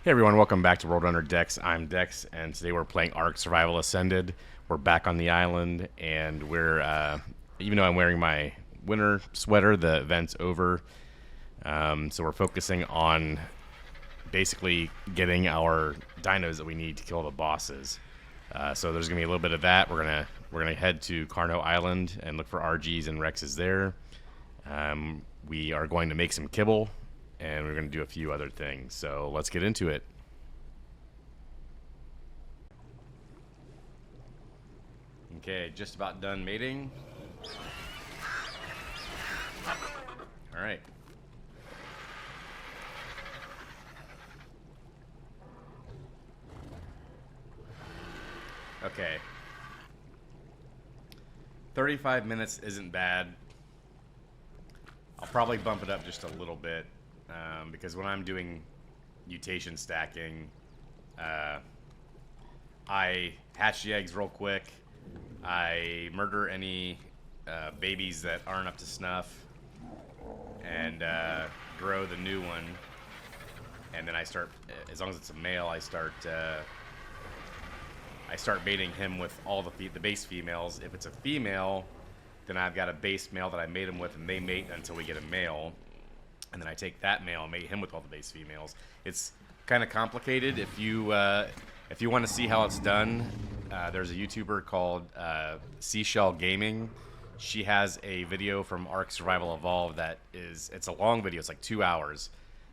Hey everyone, welcome back to World Runner Dex. I'm Dex, and today we're playing Ark Survival Ascended. We're back on the island, and we're, even though I'm wearing my winter sweater, the event's over. So we're focusing on basically getting our dinos that we need to kill the bosses. So there's gonna be a little bit of that. We're gonna head to Carno Island and look for Argys and Rexes there. We are going to make some kibble, and we're going to do a few other things. So let's get into it. Okay, just about done mating. All right. Okay. 35 minutes isn't bad. I'll probably bump it up just a little bit. Because when I'm doing mutation stacking, I hatch the eggs real quick. I murder any babies that aren't up to snuff, and grow the new one. And then I start, as long as it's a male, I start mating him with all the base females. If it's a female, then I've got a base male that I mate him with, and they mate until we get a male. And then I take that male and mate him with all the base females. It's kind of complicated. If you want to see how it's done, there's a YouTuber called Seashell Gaming. She has a video from Ark Survival Evolved it's a long video. It's like 2 hours,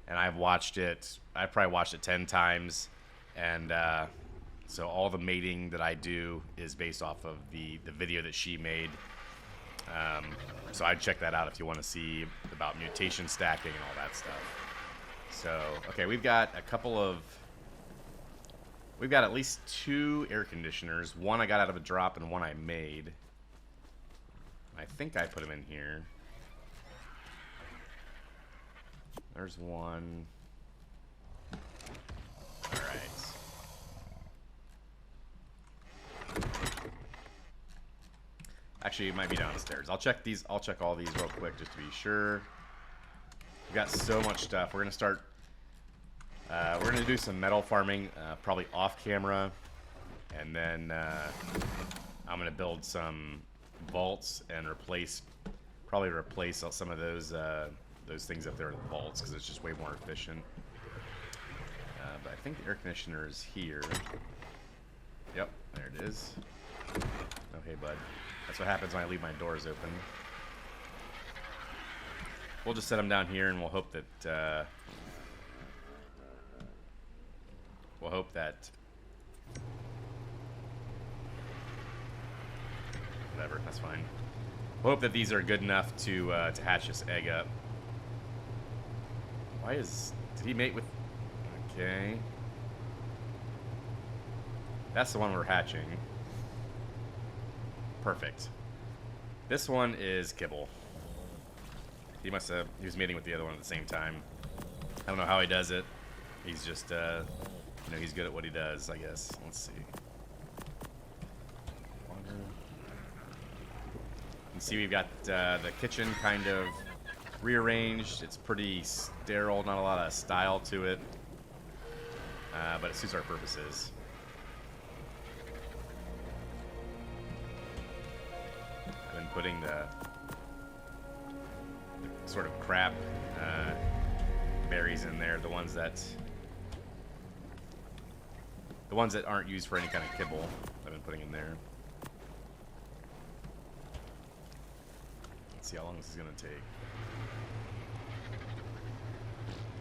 and I've watched it. I've probably watched it 10 times, and so all the mating that I do is based off of the video that she made. So I'd check that out if you want to see about mutation stacking and all that stuff. So, okay, we've got at least 2 air conditioners. One I got out of a drop and one I made. I think I put them in here. There's one. All right. Actually, it might be downstairs. I'll check all these real quick just to be sure. We've got so much stuff. We're gonna start. We're gonna do some metal farming, probably off camera, and then I'm gonna build some vaults and probably replace some of those things up there in the vaults because it's just way more efficient. But I think the air conditioner is here. Yep, there it is. Oh, hey, bud. That's what happens when I leave my doors open. We'll just set them down here, and we'll hope that whatever. That's fine. We'll hope that these are good enough to hatch this egg up. Did he mate with? Okay. That's the one we're hatching. Perfect. This one is Kibble. He was mating with the other one at the same time. I don't know how he does it. He's just, he's good at what he does, I guess. Let's see. You see we've got the kitchen kind of rearranged. It's pretty sterile, not a lot of style to it. But it suits our purposes. Putting the sort of crap berries in there, the ones that aren't used for any kind of kibble, I've been putting in there. Let's see how long this is gonna take.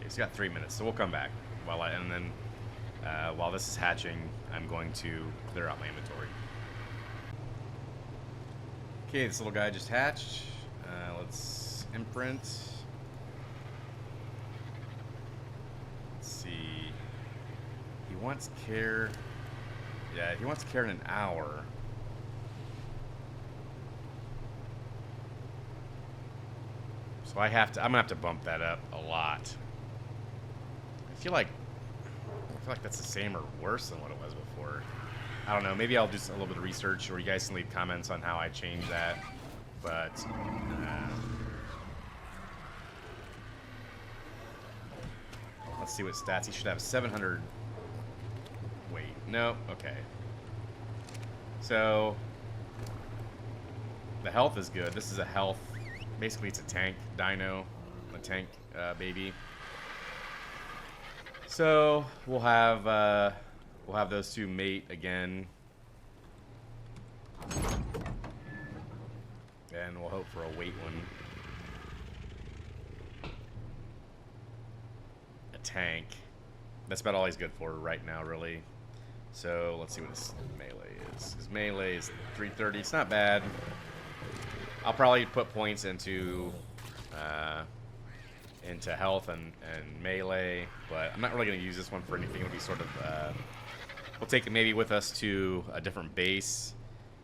Okay, so we got 3 minutes, so we'll come back while this is hatching, I'm going to clear out my inventory. Okay, this little guy just hatched. Let's imprint. Let's see. He wants care. Yeah, he wants care in an hour. So I'm gonna have to bump that up a lot. I feel like that's the same or worse than what it was before. I don't know, maybe I'll do a little bit of research, or you guys can leave comments on how I change that. But Let's see what stats. He should have 700. Wait, no, okay. So, the health is good. This is a health. Basically, it's a tank dino. A tank baby. So, we'll have those two mate again. And we'll hope for a weight one. A tank. That's about all he's good for right now, really. So let's see what his melee is. His melee is 330. It's not bad. I'll probably put points into health and melee, but I'm not really going to use this one for anything. It'll be sort of we'll take it maybe with us to a different base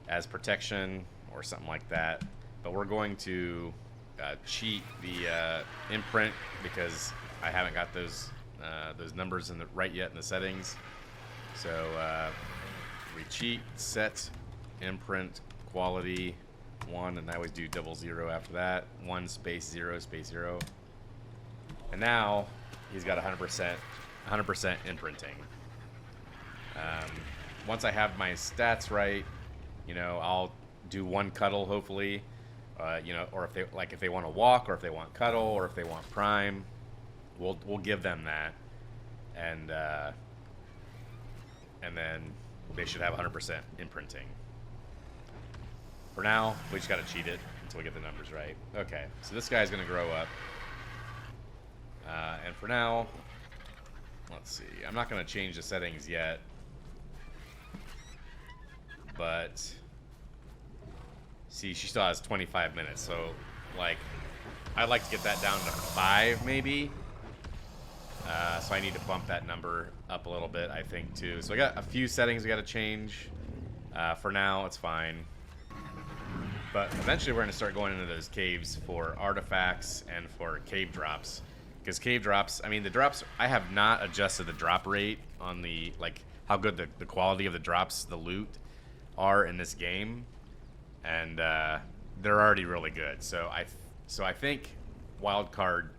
as protection or something like that. But we're going to cheat the imprint because I haven't got those numbers in the right yet in the settings. So we cheat, set, imprint, quality, 1, and I always do 00 after that. 1 space 0 space 0. And now he's got 100% imprinting. Once I have my stats right, you know, I'll do 1 cuddle hopefully. You know, or if they want to walk, or if they want cuddle, or if they want prime, we'll give them that, and then they should have 100% imprinting. For now, we just got to cheat it until we get the numbers right. Okay, so this guy's gonna grow up, and for now, let's see. I'm not gonna change the settings yet, but. See, she still has 25 minutes, so, like, I'd like to get that down to 5, maybe. So I need to bump that number up a little bit, I think, too. So I got a few settings we got to change. For now, it's fine. But eventually we're going to start going into those caves for artifacts and for cave drops. Because cave drops, I mean, the drops, I have not adjusted the drop rate on the, like, how good the quality of the drops, the loot, are in this game. And they're already really good. So I think wildcard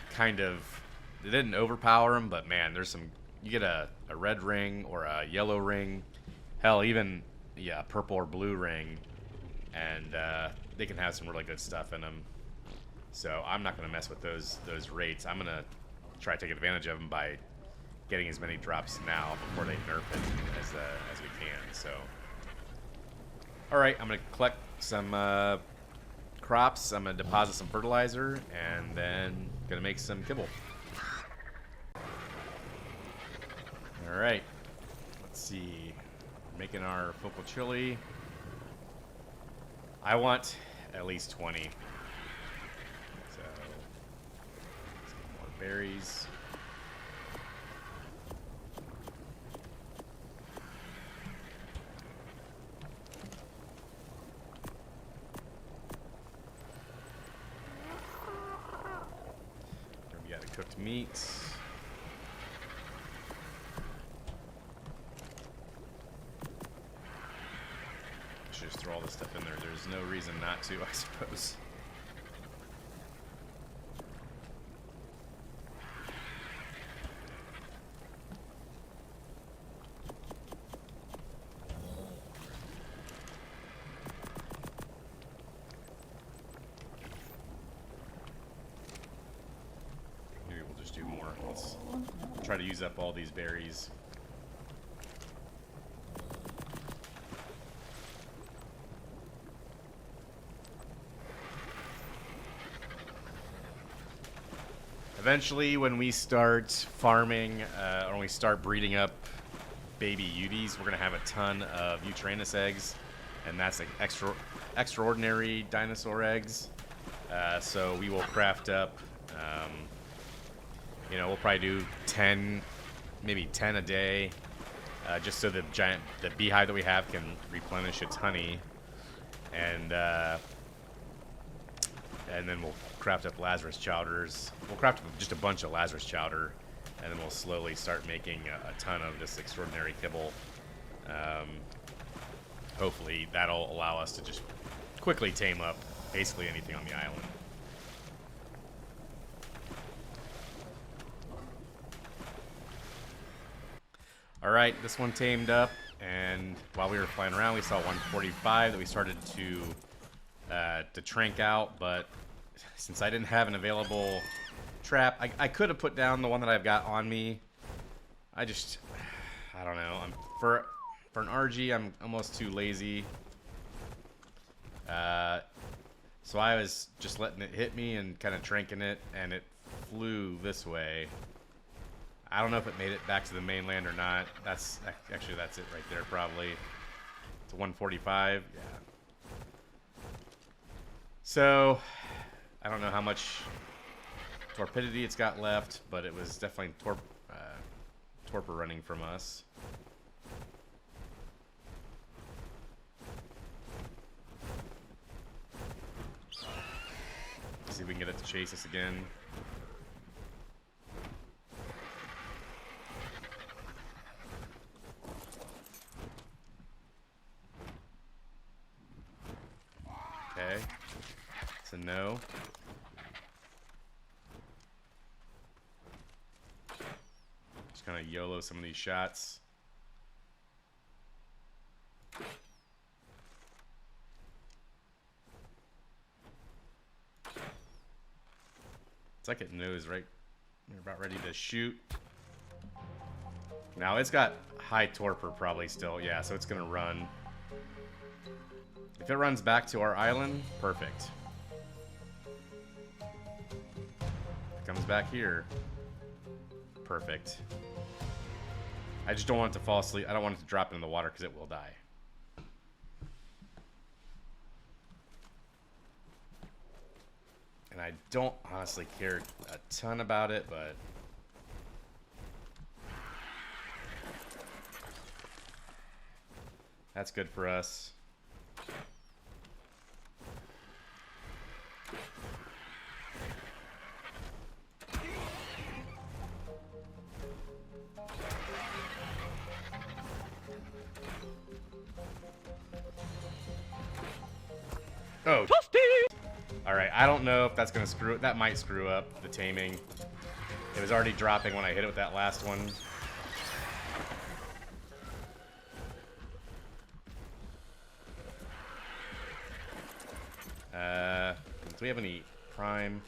kind of, they didn't overpower them, but man, there's some, you get a red ring or a yellow ring, hell, even a purple or blue ring, and they can have some really good stuff in them. So I'm not going to mess with those rates. I'm going to try to take advantage of them by getting as many drops now before they nerf it as we can. So. Alright, I'm going to collect some crops, I'm going to deposit some fertilizer, and then going to make some kibble. Alright, let's see. We're making our focal chili. I want at least 20. So, let's get more berries. Cooked meats. I should just throw all this stuff in there. There's no reason not to, I suppose. Try to use up all these berries. Eventually, when we start farming, or when we start breeding up baby Uties, we're going to have a ton of Utranus eggs, and that's like extraordinary dinosaur eggs. So we will craft up, you know, we'll probably do 10, maybe 10 a day, just so the beehive that we have can replenish its honey, and then we'll craft up Lazarus chowders. We'll craft up just a bunch of Lazarus chowder, and then we'll slowly start making a ton of this extraordinary kibble. Hopefully that'll allow us to just quickly tame up basically anything on the island. All right, this one tamed up, and while we were flying around, we saw 145 that we started to trank out, but since I didn't have an available trap, I could have put down the one that I've got on me. I don't know. For an RG, I'm almost too lazy. So I was just letting it hit me and kind of tranking it, and it flew this way. I don't know if it made it back to the mainland or not. That's it right there, probably. It's a 145, yeah. So I don't know how much torpidity it's got left, but it was definitely torpor running from us. See if we can get it to chase us again. Okay. It's a no. Just kind of YOLO some of these shots. It's like it knows, right? We're about ready to shoot. Now it's got high torpor probably still. Yeah, so it's gonna run. If it runs back to our island, perfect. If it comes back here, perfect. I just don't want it to fall asleep. I don't want it to drop into the water because it will die. And I don't honestly care a ton about it, but that's good for us. Oh. Alright, I don't know if that's going to screw it. That might screw up the taming. It was already dropping when I hit it with that last one. Do we have any prime?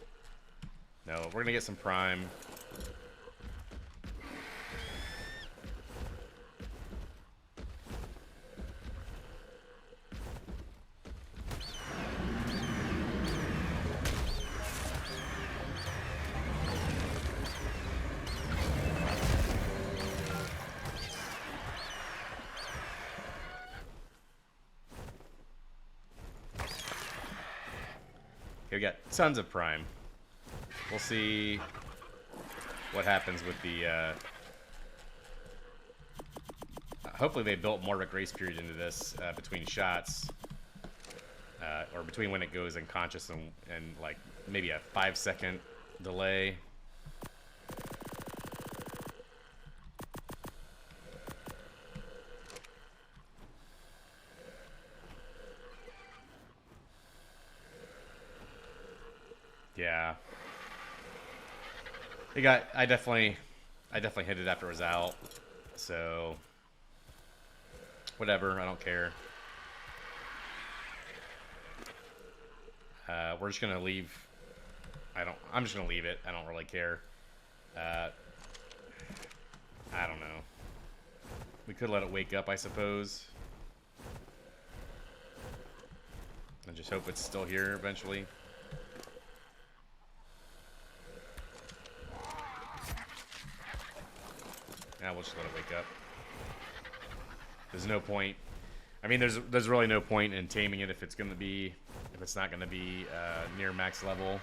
No, we're going to get some prime. Okay, we got tons of prime. We'll see what happens with the... hopefully they built more of a grace period into this between shots. Or between when it goes unconscious and like maybe a 5-second delay. Yeah. I definitely hit it after it was out. So whatever, I don't care. We're just gonna leave. I'm just gonna leave it. I don't really care. I don't know. We could let it wake up, I suppose. And just hope it's still here eventually. Yeah, we'll just let it wake up. There's no point. I mean, there's really no point in taming it if it's not gonna be near max level.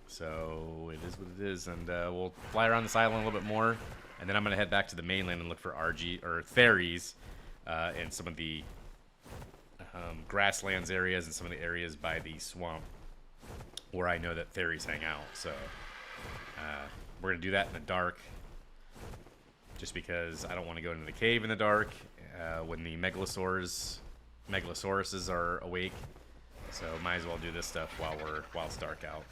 So it is what it is, and we'll fly around this island a little bit more, and then I'm gonna head back to the mainland and look for Argy or Theres in some of the grasslands areas and some of the areas by the swamp where I know that Theres hang out. So we're gonna do that in the dark, just because I don't want to go into the cave in the dark when the megalosauruses are awake. So might as well do this stuff while it's dark out.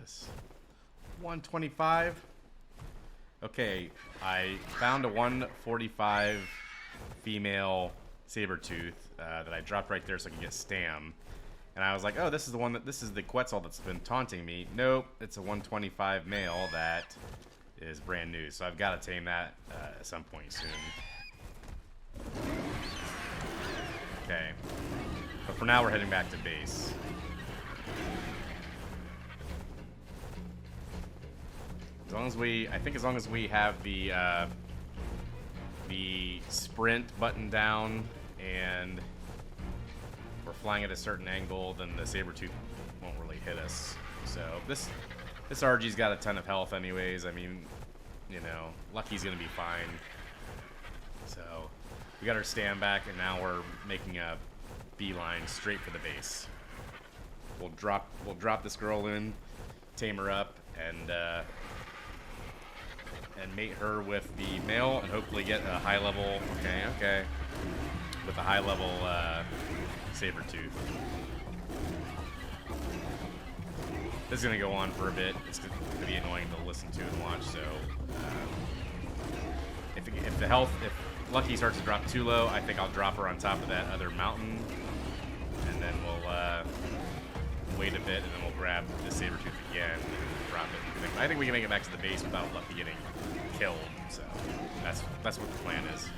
this? 125. Okay, I found a 145 female sabertooth that I dropped right there so I could get stam. And I was like, oh, this is the one this is the Quetzal that's been taunting me. Nope, it's a 125 male that is brand new. So I've got to tame that at some point soon. Okay. But for now, we're heading back to base. As long as we, I think as long as we have the sprint button down and we're flying at a certain angle, then the sabertooth won't really hit us. So this Argy's got a ton of health anyways. I mean, you know, Lucky's gonna be fine. So we got our stand back, and now we're making a beeline straight for the base. We'll drop this girl in, tame her up, and mate her with the male, and hopefully get a high level. Okay, with a high level sabertooth. This is gonna go on for a bit. It's gonna be annoying to listen to and watch. So if Lucky starts to drop too low, I think I'll drop her on top of that other mountain, and then we'll wait a bit, and then we'll grab the sabertooth again and drop it. I think we can make it back to the base without Lucky getting killed. So that's what the plan is.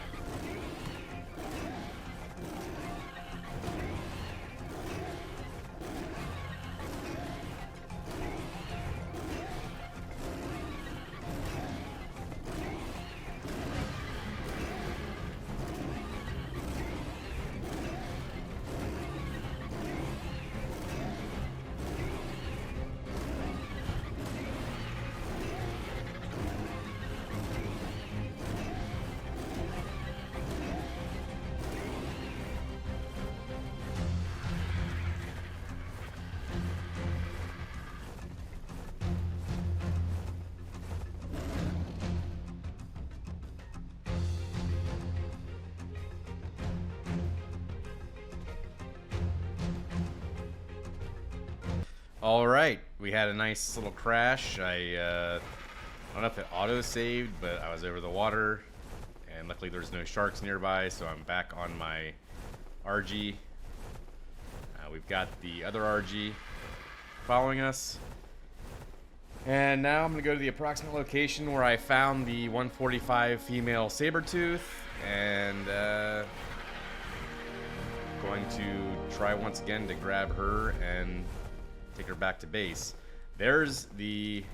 All right, we had a nice little crash. I don't know if it auto-saved, but I was over the water, and luckily there's no sharks nearby, so I'm back on my Argy. We've got the other Argy following us. And now I'm going to go to the approximate location where I found the 145 female sabertooth, and going to try once again to grab her and take her back to base. There's the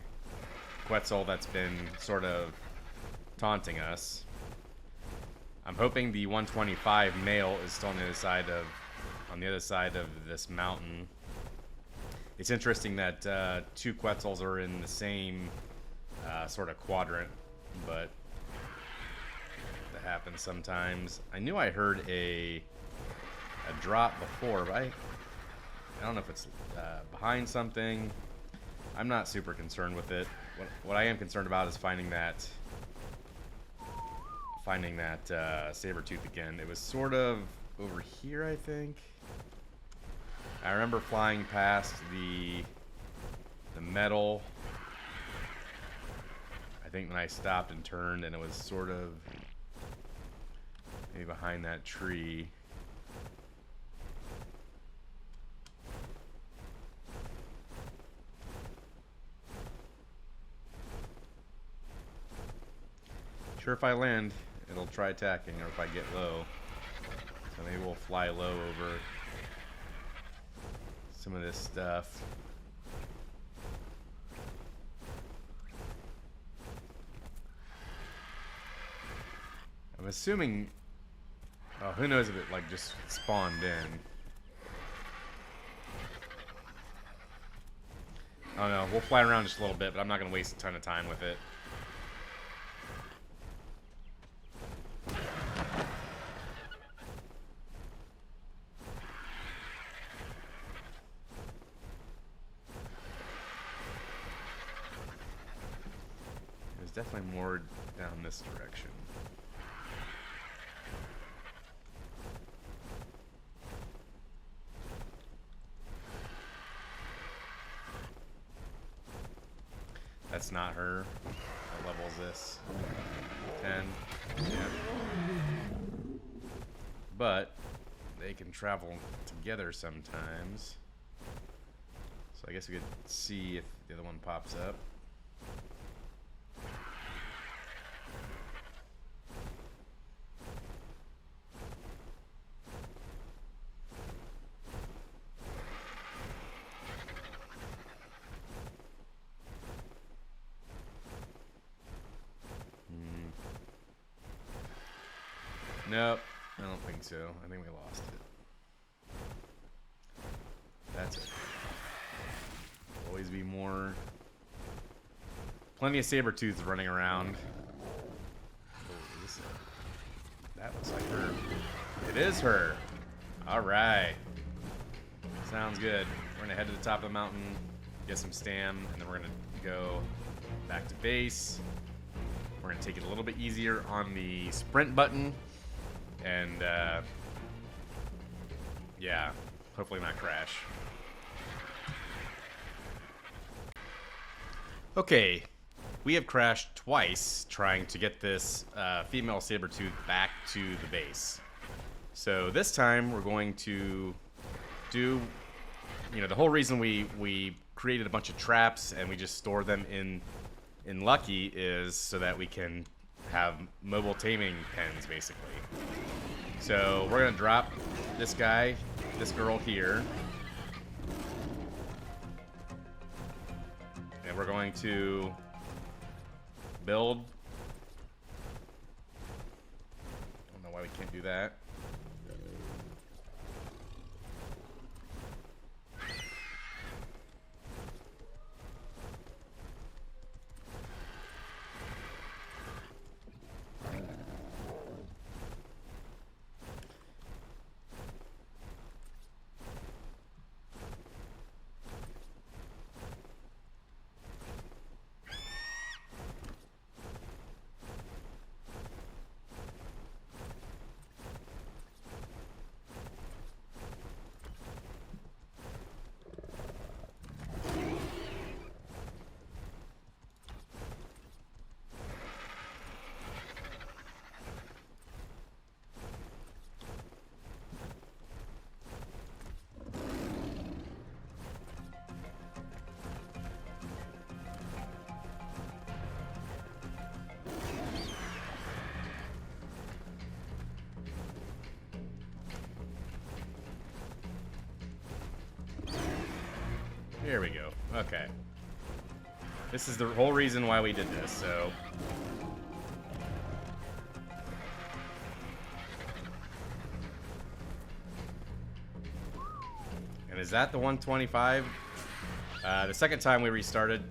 Quetzal that's been sort of taunting us. I'm hoping the 125 male is still on the other side of this mountain. It's interesting that two Quetzals are in the same sort of quadrant, but that happens sometimes. I knew I heard a drop before, but I don't know if it's behind something. I'm not super concerned with it. What I am concerned about is finding that sabertooth again. It was sort of over here, I think. I remember flying past the metal. I think when I stopped and turned, and it was sort of maybe behind that tree. Sure, if I land, it'll try attacking, or if I get low. So maybe we'll fly low over some of this stuff. I'm assuming, oh, who knows if it like just spawned in. I don't know, we'll fly around just a little bit, but I'm not going to waste a ton of time with it. Definitely more down this direction. That's not her. What level is this? 10. Yeah. But they can travel together sometimes. So I guess we could see if the other one pops up. Nope, I don't think so. I think we lost it. That's it. Always be more. Plenty of sabertooths running around. Oh, is this that looks like her. It is her. All right. Sounds good. We're gonna head to the top of the mountain, get some stam, and then we're gonna go back to base. We're gonna take it a little bit easier on the sprint button. And, yeah, hopefully not crash. Okay, we have crashed twice trying to get this female sabertooth back to the base. So this time we're going to do, you know, the whole reason we created a bunch of traps and we just store them in Lucky is so that we can have mobile taming pens, basically. So we're gonna drop this guy, this girl here, and we're going to build. I don't know why we can't do that. Here we go. Okay. This is the whole reason why we did this, so. And is that the 125? The second time we restarted,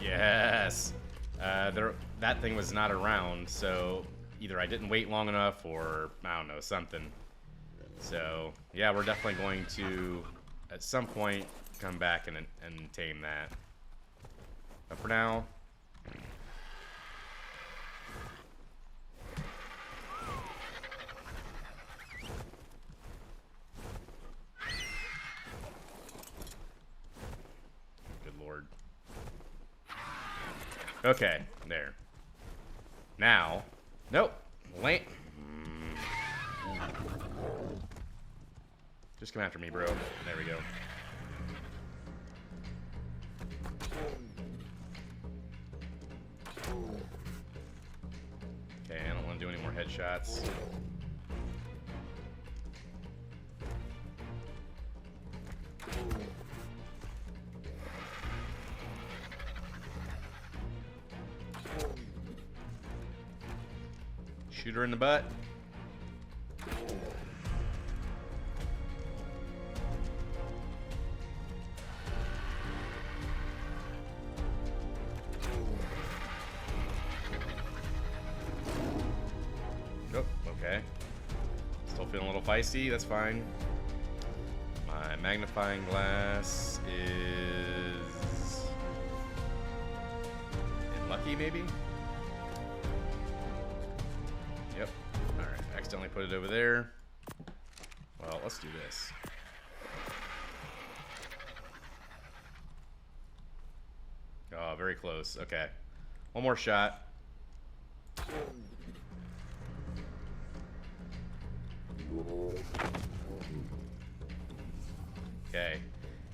yes. That thing was not around, so either I didn't wait long enough or, I don't know, something. So, yeah, we're definitely going to, at some point, come back and tame that. But for now, good lord. Okay, there. Now, nope. Wait. Just come after me, bro. There we go. Okay, I don't want to do any more headshots. Shoot her in the butt. Oh, okay. Still feeling a little feisty, that's fine. My magnifying glass is in Lucky, maybe? Yep. Alright, accidentally put it over there. Well, let's do this. Oh, very close. Okay. One more shot. Okay.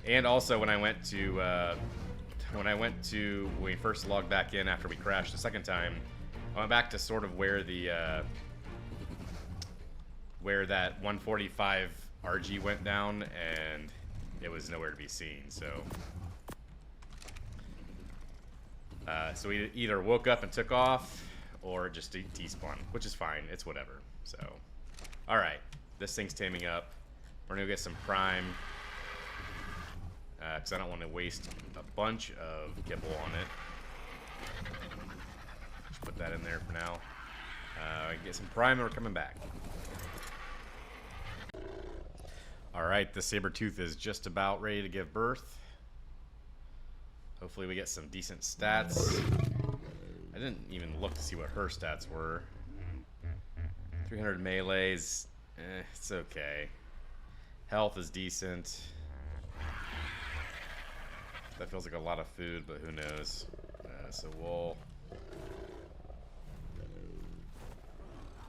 And also when we first logged back in after we crashed the second time, I went back to sort of where that 145 RG went down, and it was nowhere to be seen. So we either woke up and took off, or just despawned, which is fine. It's whatever. So, all right, this thing's taming up. We're gonna go get some prime, because I don't want to waste a bunch of kibble on it. Just put that in there for now. Get some prime, and we're coming back. All right, the sabertooth is just about ready to give birth. Hopefully we get some decent stats. I didn't even look to see what her stats were. 300 melees, it's okay. Health is decent. That feels like a lot of food, but who knows. So we'll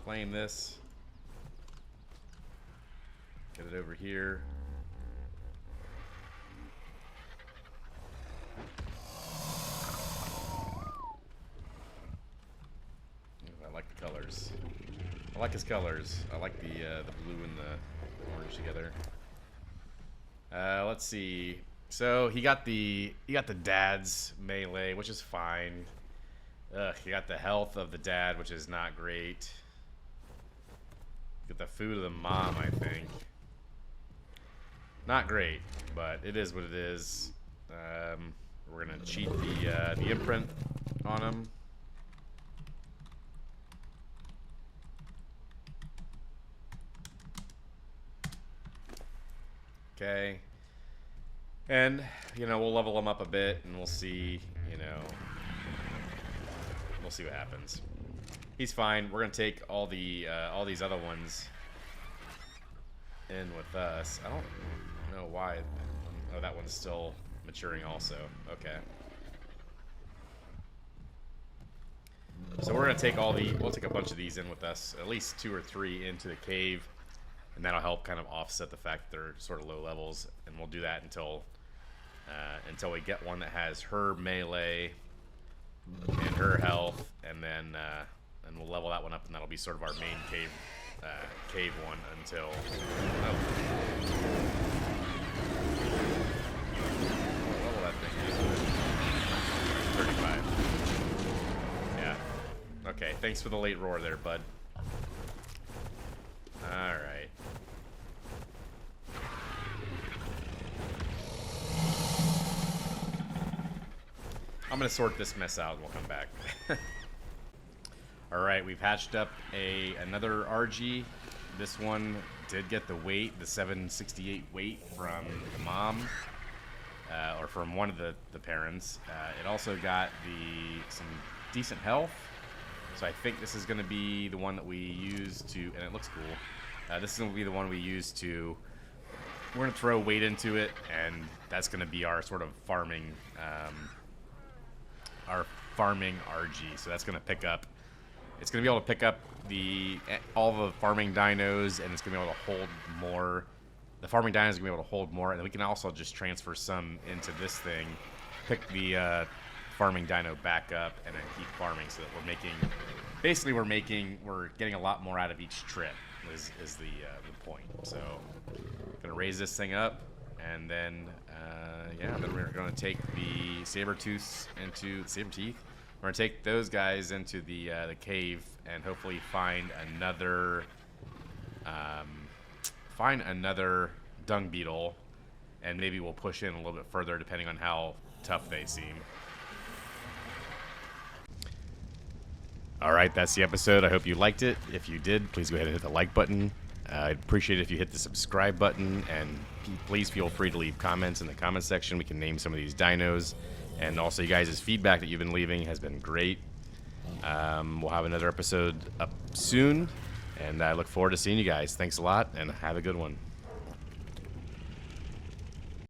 claim this. Get it over here. I like the colors. I like his colors. I like the blue and the orange together. Let's see. So he got the dad's melee, which is fine. He got the health of the dad, which is not great. Get the food of the mom, I think. Not great, but it is what it is. We're gonna cheat the imprint on him. Okay. And, you know, we'll level him up a bit, and we'll see, you know, we'll see what happens. He's fine. We're gonna take all these other ones in with us. I don't know why. Oh, that one's still maturing also. Okay. So we're gonna take we'll take a bunch of these in with us, at least 2 or 3 into the cave, and that'll help kind of offset the fact that they're sort of low levels, and we'll do that until we get one that has her melee and her health, and then and we'll level that one up, and that'll be sort of our main cave one until. Oh. What level that thing is? 35. Yeah. Okay. Thanks for the late roar there, bud. All right. I'm gonna sort this mess out and we'll come back. Alright, we've hatched up another RG. This one did get the weight, the 768 weight from the mom, or from one of the parents. It also got some decent health. So I think this is gonna be the one that we use to, and it looks cool. This is gonna be the one we use to, we're gonna throw weight into it, and that's gonna be our sort of farming, RG. So that's gonna pick up. It's gonna be able to pick up all the farming dinos, and it's gonna be able to hold more. The farming dinos are gonna be able to hold more, and then we can also just transfer some into this thing, pick the farming dino back up, and then keep farming, so that we're making. We're getting a lot more out of each trip. Is the point. So gonna raise this thing up, and then then we're gonna take the sabertooths into saberteeth. We're gonna take those guys into the cave and hopefully find another dung beetle, and maybe we'll push in a little bit further depending on how tough they seem. All right, that's the episode. I hope you liked it. If you did, please go ahead and hit the like button. I'd appreciate it if you hit the subscribe button, and please feel free to leave comments in the comment section. We can name some of these dinos, and also you guys' feedback that you've been leaving has been great. We'll have another episode up soon, and I look forward to seeing you guys. Thanks a lot, and have a good one.